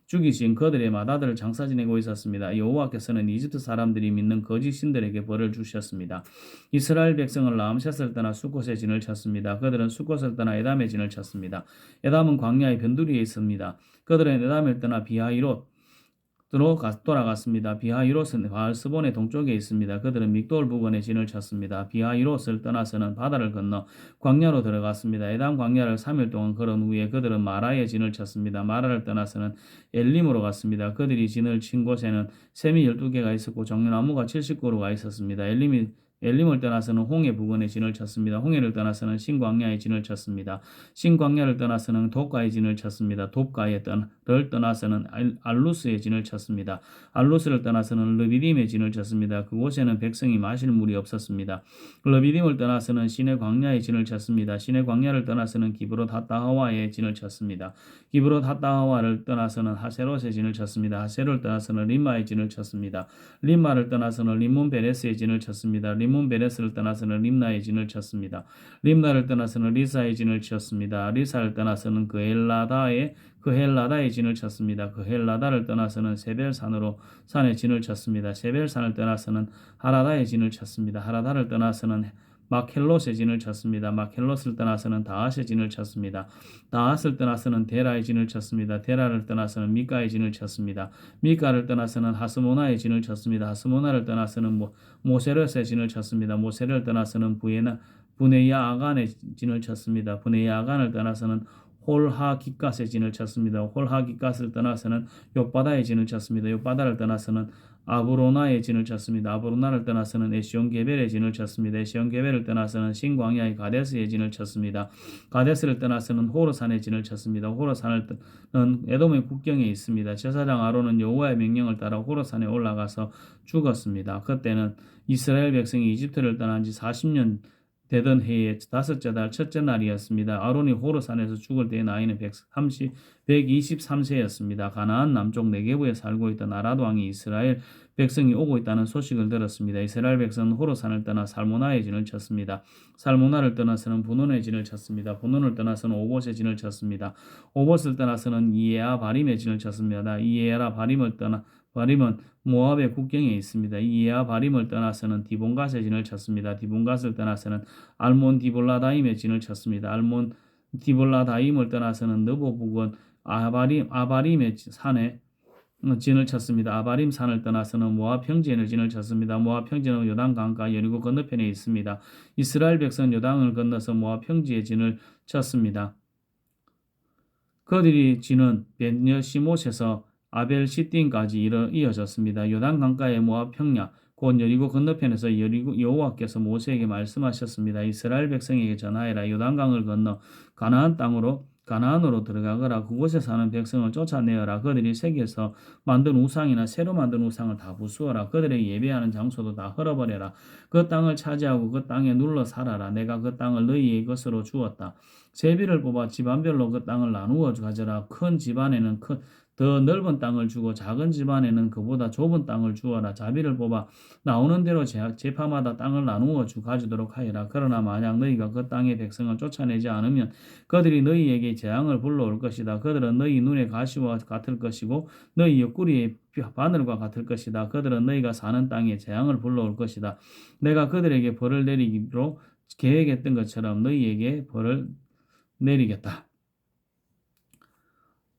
죽이신 그들의 맏아들을 장사 지내고 있었습니다. 여호와께서는 이집트 사람들이 믿는 거짓 신들에게 벌을 주셨습니다. 이스라엘 백성은 라암셋을 떠나 수콧에 진을 쳤습니다. 그들은 수콧을 떠나 에담에 진을 쳤습니다. 에담은 광야의 변두리에 있습니다. 그들은 에담을 떠나 비하히롯 돌아갔습니다. 비하히롯은 바알스본의 동쪽에 있습니다. 그들은 믹돌 부근에 진을 쳤습니다. 비하히롯을 떠나서는 바다를 건너 광야로 들어갔습니다. 에담 광야를 3일 동안 걸은 후에 그들은 마라에 진을 쳤습니다. 마라를 떠나서는 엘림으로 갔습니다. 그들이 진을 친 곳에는 샘이 12개가 있었고 정류나무가 70그루가 있었습니다. 엘림을 떠나서는 홍해 부근에 진을 쳤습니다. 홍해를 떠나서는 신광야에 진을 쳤습니다. 신광야를 떠나서는 돕가에 진을 쳤습니다. 돕가를 떠나서는 알루스에 진을 쳤습니다. 알루스를 떠나서는 르비딤에 진을 쳤습니다. 그곳에는 백성이 마실 물이 없었습니다. 르비딤을 떠나서는 시내 광야에 진을 쳤습니다. 시내 광야를 떠나서는 기브롯 핫다하와에 진을 쳤습니다. 기브롯 핫다하와를 떠나서는 하세롯에 진을 쳤습니다. 하세롯을 떠나서는 림마에 진을 쳤습니다. 림마를 떠나서는 림몬 베레스에 진을 쳤습니다. 림몬 베레스를 떠나서는 림나의 진을 쳤습니다. 림나를 떠나서는 리사의 진을 쳤습니다. 리사를 떠나서는 그헬라다의 진을 쳤습니다. 그헬라다를 떠나서는 산에 진을 쳤습니다. 세벨산을 떠나서는 하라다의 진을 쳤습니다. 하라다를 떠나서는 마켈롯의 진을 쳤습니다. 마켈롯을 떠나서는 다앗의 진을 쳤습니다. 다앗을 떠나서는 데라의 진을 쳤습니다. 데라를 떠나서는 미가의 진을 쳤습니다. 미가를 떠나서는 하스모나의 진을 쳤습니다. 하스모나를 떠나서는 모세렛의 진을 쳤습니다. 모세를 떠나서는 부네야 아간의 진을 쳤습니다. 부네야 아간을 떠나서는 홀하기갓의 진을 쳤습니다. 홀하기갓을 떠나서는 욥바다의 진을 쳤습니다. 욥바다를 떠나서는 아브로나의 진을 쳤습니다. 아브로나를 떠나서는 에시온게벨의 진을 쳤습니다. 에시온게벨을 떠나서는 신광야의 가데스의 진을 쳤습니다. 가데스를 떠나서는 호르산의 진을 쳤습니다. 호르산은 에돔의 국경에 있습니다. 제사장 아론은 여호와의 명령을 따라 호르산에 올라가서 죽었습니다. 그때는 이스라엘 백성이 이집트를 떠난 지 40년 되던 해의 다섯째 달 첫째 날이었습니다. 아론이 호르산에서 죽을 때의 나이는 123세였습니다. 가나안 남쪽 네게부에 살고 있던 아라도 왕이 이스라엘 백성이 오고 있다는 소식을 들었습니다. 이스라엘 백성은 호르산을 떠나 살모나의 진을 쳤습니다. 살모나를 떠나서는 분논의 진을 쳤습니다. 분논을 떠나서는 오봇의 진을 쳤습니다. 오봇을 떠나서는 이에아 바림의 진을 쳤습니다. 이에아 바림은 모압의 국경에 있습니다. 이에아 바림을 떠나서는 디본갓의 진을 쳤습니다. 디본갓을 떠나서는 알몬 디볼라다임의 진을 쳤습니다. 알몬 디볼라다임을 떠나서는 느보 부근 아바림의 산에 진을 쳤습니다. 아바림 산을 떠나서는 모압 평지에는 진을 쳤습니다. 모압 평지는 요단 강가 여리고 건너편에 있습니다. 이스라엘 백성은 요단을 건너서 모압 평지에 진을 쳤습니다. 그들이 진은 벳여시못에서 아벨 시딘까지 이어졌습니다. 요단 강가의 모압 평야 곧 여리고 건너편에서 여호와께서 모세에게 말씀하셨습니다. 이스라엘 백성에게 전하여라. 요단강을 건너 가나안으로 들어가거라. 그곳에 사는 백성을 쫓아내어라. 그들이 세계에서 만든 우상이나 새로 만든 우상을 다 부수어라. 그들의 예배하는 장소도 다 헐어버려라. 그 땅을 차지하고 그 땅에 눌러 살아라. 내가 그 땅을 너희의 것으로 주었다. 제비를 뽑아 집안별로 그 땅을 나누어 가져라. 큰 집안에는 더 넓은 땅을 주고 작은 집안에는 그보다 좁은 땅을 주어라. 자비를 뽑아 나오는 대로 제파마다 땅을 나누어 가지도록 하여라. 그러나 만약 너희가 그 땅의 백성을 쫓아내지 않으면 그들이 너희에게 재앙을 불러올 것이다. 그들은 너희 눈의 가시와 같을 것이고 너희 옆구리의 바늘과 같을 것이다. 그들은 너희가 사는 땅에 재앙을 불러올 것이다. 내가 그들에게 벌을 내리기로 계획했던 것처럼 너희에게 벌을 내리겠다.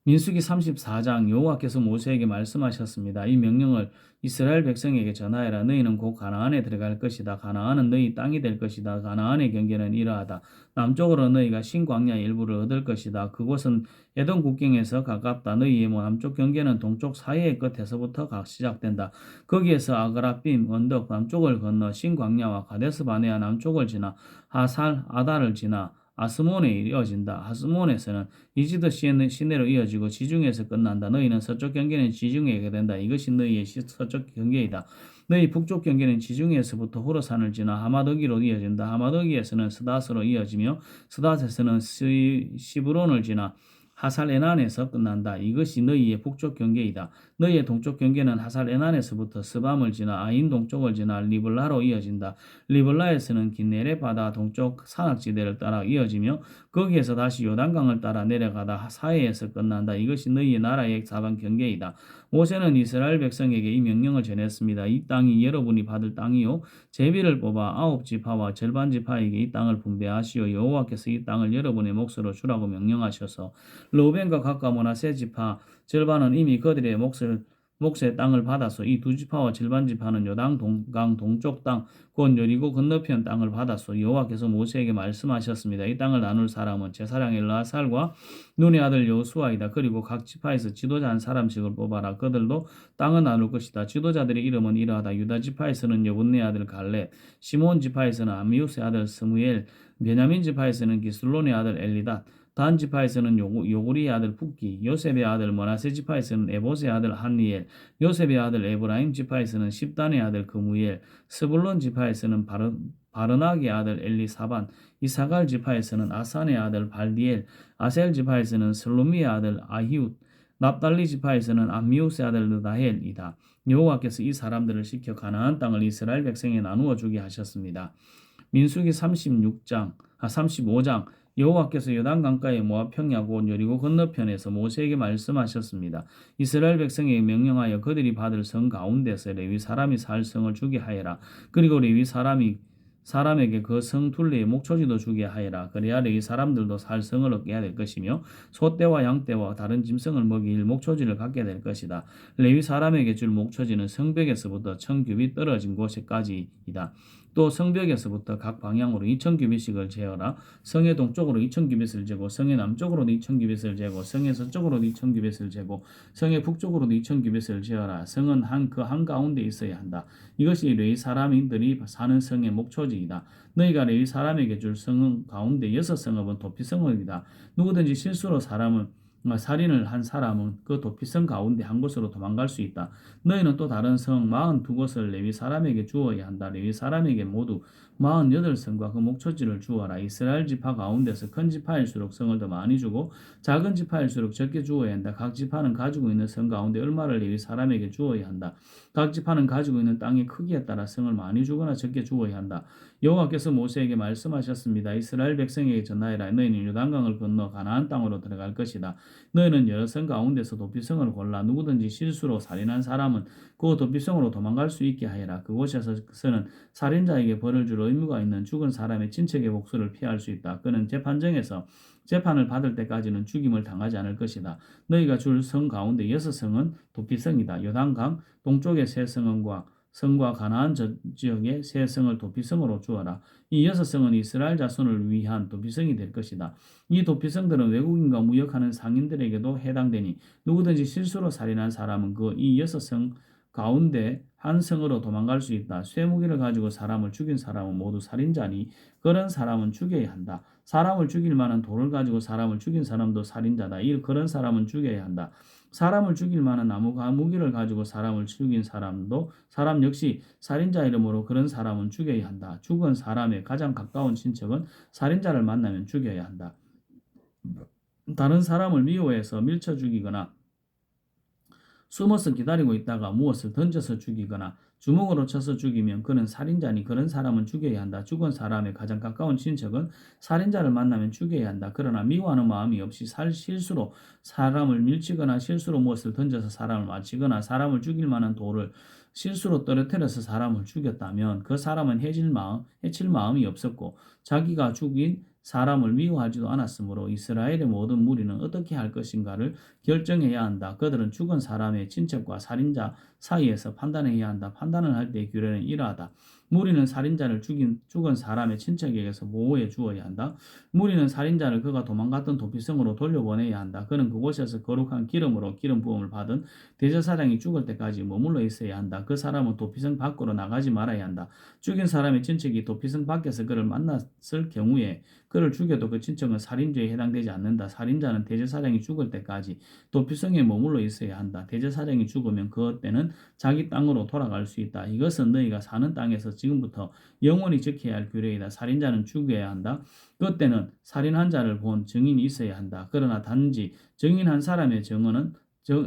민수기 34장 여호와께서 모세에게 말씀하셨습니다. 이 명령을 이스라엘 백성에게 전하여라. 너희는 곧 가나안에 들어갈 것이다. 가나안은 너희 땅이 될 것이다. 가나안의 경계는 이러하다. 남쪽으로 너희가 신광야의 일부를 얻을 것이다. 그곳은 에돔 국경에서 가깝다. 너희의 남쪽 경계는 동쪽 사이의 끝에서부터 시작된다. 거기에서 아그라빔 언덕 남쪽을 건너 신광야와 가데스 바네아 남쪽을 지나 하살 아달을 지나 아스몬에 이어진다. 아스몬에서는 이지드 시내로 이어지고 지중해에서 끝난다. 너희는 서쪽 경계는 지중해에 이르게 된다. 이것이 너희의 서쪽 경계이다. 너희 북쪽 경계는 지중해에서부터 호르산을 지나 하마더기로 이어진다. 하마더기에서는 스닷으로 이어지며 스닷에서는 시브론을 지나 하살 에난에서 끝난다. 이것이 너희의 북쪽 경계이다. 너희의 동쪽 경계는 하살 에난에서부터 스밤을 지나 아인 동쪽을 지나 리블라로 이어진다. 리블라에서는 기네레 바다 동쪽 산악지대를 따라 이어지며 거기에서 다시 요단강을 따라 내려가다 사해에서 끝난다. 이것이 너희의 나라의 사방 경계이다. 모세는 이스라엘 백성에게 이 명령을 전했습니다. 이 땅이 여러분이 받을 땅이요 제비를 뽑아 9지파와 절반 지파에게 이 땅을 분배하시오. 여호와께서 이 땅을 여러분의 몫으로 주라고 명령하셔서 르우벤과 갓과 므낫세 지파 절반은 이미 그들의 몫의 땅을 받아서 이 두 지파와 절반 지파는 요단강 동쪽 땅 곧 여리고 건너편 땅을 받아서 여호와께서 모세에게 말씀하셨습니다. 이 땅을 나눌 사람은 제사장 엘르아살과 눈의 아들 여호수아이다. 그리고 각 지파에서 지도자 한 사람씩을 뽑아라. 그들도 땅을 나눌 것이다. 지도자들의 이름은 이러하다. 유다 지파에서는 여분네 아들 갈렙, 시몬 지파에서는 암미우스의 아들 스무엘, 베냐민 지파에서는 기슬론의 아들 엘리닷, 단 지파에서는 요구리의 아들 붓기, 요셉의 아들 므낫세 지파에서는 에봇의 아들 한니엘, 요셉의 아들 에브라임 지파에서는 십단의 아들 그무엘, 스불론 지파에서는 바르나기의 아들 엘리사반, 이사갈 지파에서는 아산의 아들 발디엘, 아셀 지파에서는 슬루미의 아들 아히웃, 납달리 지파에서는 암미우스의 아들 느다헬이다. 여호와께서 이 사람들을 시켜 가나안 땅을 이스라엘 백성에 나누어 주게 하셨습니다. 민수기 35장 여호와께서 요단강가의 모압 평야 곧 여리고 건너편에서 모세에게 말씀하셨습니다. 이스라엘 백성에게 명령하여 그들이 받을 성 가운데서 레위 사람이 살 성을 주게 하여라. 그리고 레위 사람에게 그 성 둘레의 목초지도 주게 하여라. 그래야 레위 사람들도 살 성을 얻게 될 것이며 소떼와 양떼와 다른 짐승을 먹일 목초지를 갖게 될 것이다. 레위 사람에게 줄 목초지는 성벽에서부터 1000규빗 떨어진 곳에까지이다. 또 성벽에서부터 각 방향으로 2000규빗씩을 재어라. 성의 동쪽으로 2000규빗을 재고 성의 남쪽으로도 2000규빗을 재고 성의 서쪽으로도 2000규빗을 재고 성의 북쪽으로도 2000규빗을 재어라. 성은 그 한가운데 있어야 한다. 이것이 레위 사람들이 사는 성의 목초지이다. 너희가 레위 사람에게 줄 성 가운데 6성읍은 도피성읍이다. 누구든지 실수로 살인을 한 사람은 그 도피성 가운데 한 곳으로 도망갈 수 있다. 너희는 또 다른 성 42곳을 레위 사람에게 주어야 한다. 레위 사람에게 모두 48성과 그 목초지를 주어라. 이스라엘 지파 가운데서 큰 지파일수록 성을 더 많이 주고 작은 지파일수록 적게 주어야 한다. 각 지파는 가지고 있는 성 가운데 얼마를 레위 사람에게 주어야 한다. 각 지파는 가지고 있는 땅의 크기에 따라 성을 많이 주거나 적게 주어야 한다. 여호와께서 모세에게 말씀하셨습니다. 이스라엘 백성에게 전하여라. 너희는 요단강을 건너 가나안 땅으로 들어갈 것이다. 너희는 여러 성 가운데서 도피성을 골라 누구든지 실수로 살인한 사람은 그 도피성으로 도망갈 수 있게 하여라. 그곳에서는 살인자에게 벌을 줄 의무가 있는 죽은 사람의 친척의 복수를 피할 수 있다. 그는 재판정에서 재판을 받을 때까지는 죽임을 당하지 않을 것이다. 너희가 줄 성 가운데 6성은 도피성이다. 요단강 동쪽의 세 성과 가나안 지역의 세 성을 도피성으로 주어라. 이 6성은 이스라엘 자손을 위한 도피성이 될 것이다. 이 도피성들은 외국인과 무역하는 상인들에게도 해당되니 누구든지 실수로 살인한 사람은 이 6성 가운데 한 성으로 도망갈 수 있다. 쇠무기를 가지고 사람을 죽인 사람은 모두 살인자니 그런 사람은 죽여야 한다. 사람을 죽일 만한 돌을 가지고 사람을 죽인 사람도 살인자다. 그런 사람은 죽여야 한다. 사람을 죽일 만한 무기를 가지고 사람을 죽인 사람 역시 살인자 이름으로 그런 사람은 죽여야 한다. 죽은 사람의 가장 가까운 친척은 살인자를 만나면 죽여야 한다. 다른 사람을 미워해서 밀쳐 죽이거나 숨어서 기다리고 있다가 무엇을 던져서 죽이거나 주먹으로 쳐서 죽이면 그는 살인자니 그런 사람은 죽여야 한다. 죽은 사람의 가장 가까운 친척은 살인자를 만나면 죽여야 한다. 그러나 미워하는 마음이 없이 실수로 사람을 밀치거나 실수로 무엇을 던져서 사람을 맞히거나 사람을 죽일 만한 돌을 실수로 떨어뜨려서 사람을 죽였다면 그 사람은 해칠 마음이 없었고 자기가 죽인 사람을 미워하지도 않았으므로 이스라엘의 모든 무리는 어떻게 할 것인가를 결정해야 한다. 그들은 죽은 사람의 친척과 살인자 사이에서 판단해야 한다. 판단을 할 때의 규례는 이러하다. 무리는 살인자를 죽은 사람의 친척에게서 보호해 주어야 한다. 무리는 살인자를 그가 도망갔던 도피성으로 돌려보내야 한다. 그는 그곳에서 거룩한 기름으로 기름 부음을 받은 대제사장이 죽을 때까지 머물러 있어야 한다. 그 사람은 도피성 밖으로 나가지 말아야 한다. 죽인 사람의 친척이 도피성 밖에서 그를 만났을 경우에 그를 죽여도 그 친척은 살인죄에 해당되지 않는다. 살인자는 대제사장이 죽을 때까지 도피성에 머물러 있어야 한다. 대제사장이 죽으면 그때는 자기 땅으로 돌아갈 수 있다. 이것은 너희가 사는 땅에서 지금부터 영원히 지켜야 할 규례이다. 살인자는 죽여야 한다. 그때는 살인한 자를 본 증인이 있어야 한다. 그러나 단지 증인한 사람의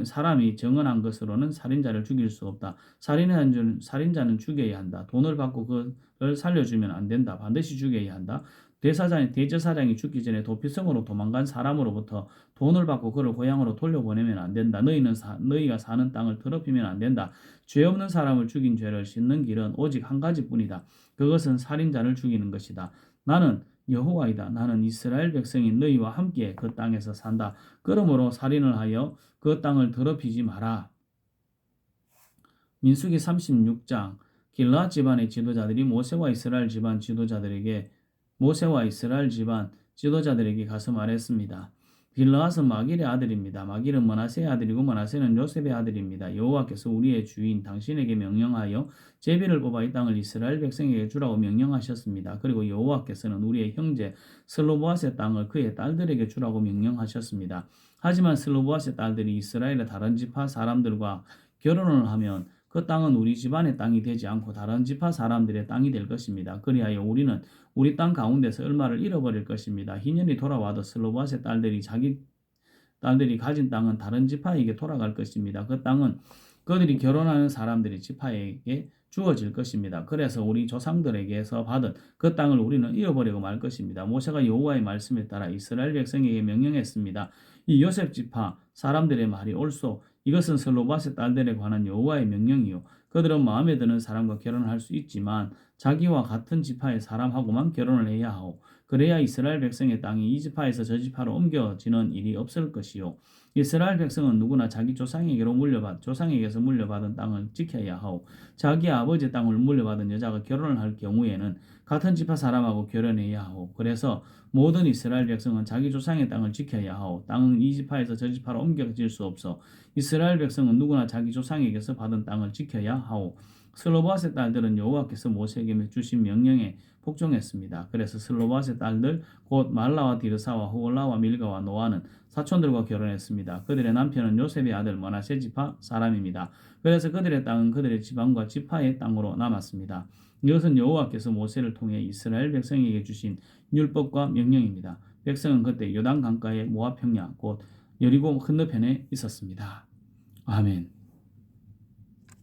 사람이 증언한 것으로는 살인자를 죽일 수 없다. 살인자는 죽여야 한다. 돈을 받고 그를 살려주면 안 된다. 반드시 죽여야 한다. 대제사장이 죽기 전에 도피성으로 도망간 사람으로부터 돈을 받고 그를 고향으로 돌려보내면 안 된다. 너희가 사는 땅을 더럽히면 안 된다. 죄 없는 사람을 죽인 죄를 씻는 길은 오직 한 가지뿐이다. 그것은 살인자를 죽이는 것이다. 나는 여호와이다. 나는 이스라엘 백성인 너희와 함께 그 땅에서 산다. 그러므로 살인을 하여 그 땅을 더럽히지 마라. 민수기 36장 길르앗 집안의 지도자들이 모세와 이스라엘 집안 지도자들에게 가서 말했습니다. 길르앗은 마길의 아들입니다. 마길은 므낫세의 아들이고 므낫세는 요셉의 아들입니다. 여호와께서 우리의 주인 당신에게 명령하여 제비를 뽑아 이 땅을 이스라엘 백성에게 주라고 명령하셨습니다. 그리고 여호와께서는 우리의 형제 슬로보앗의 땅을 그의 딸들에게 주라고 명령하셨습니다. 하지만 슬로보앗의 딸들이 이스라엘의 다른 지파 사람들과 결혼을 하면 그 땅은 우리 집안의 땅이 되지 않고 다른 지파 사람들의 땅이 될 것입니다. 그리하여 우리는 우리 땅 가운데서 얼마를 잃어버릴 것입니다. 희년이 돌아와도 슬로바스의 딸들이 가진 땅은 다른 지파에게 돌아갈 것입니다. 그 땅은 그들이 결혼하는 사람들이 지파에게 주어질 것입니다. 그래서 우리 조상들에게서 받은 그 땅을 우리는 잃어버리고 말 것입니다. 모세가 여호와의 말씀에 따라 이스라엘 백성에게 명령했습니다. 이 요셉 지파 사람들의 말이 옳소. 이것은 슬로바스의 딸들에 관한 여호와의 명령이요. 그들은 마음에 드는 사람과 결혼을 할 수 있지만 자기와 같은 지파의 사람하고만 결혼을 해야 하오. 그래야 이스라엘 백성의 땅이 이 지파에서 저 지파로 옮겨지는 일이 없을 것이요. 이스라엘 백성은 누구나 자기 조상에게서 물려받은 땅을 지켜야 하오. 자기 아버지 땅을 물려받은 여자가 결혼을 할 경우에는 같은 지파 사람하고 결혼해야 하오. 그래서 모든 이스라엘 백성은 자기 조상의 땅을 지켜야 하오. 땅은 이 지파에서 저 지파로 옮겨질 수 없어. 이스라엘 백성은 누구나 자기 조상에게서 받은 땅을 지켜야 하오. 슬로바스의 딸들은 여호와께서 모세에게 주신 명령에 복종했습니다. 그래서 슬로바스의 딸들 곧 말라와 디르사와 호올라와 밀가와 노아는 사촌들과 결혼했습니다. 그들의 남편은 요셉의 아들 므낫세 지파 사람입니다. 그래서 그들의 땅은 그들의 지방과 지파의 땅으로 남았습니다. 이것은 여호와께서 모세를 통해 이스라엘 백성에게 주신 율법과 명령입니다. 백성은 그때 요단 강가의 모압 평야 곧 여리고 건너편에 있었습니다. 아멘.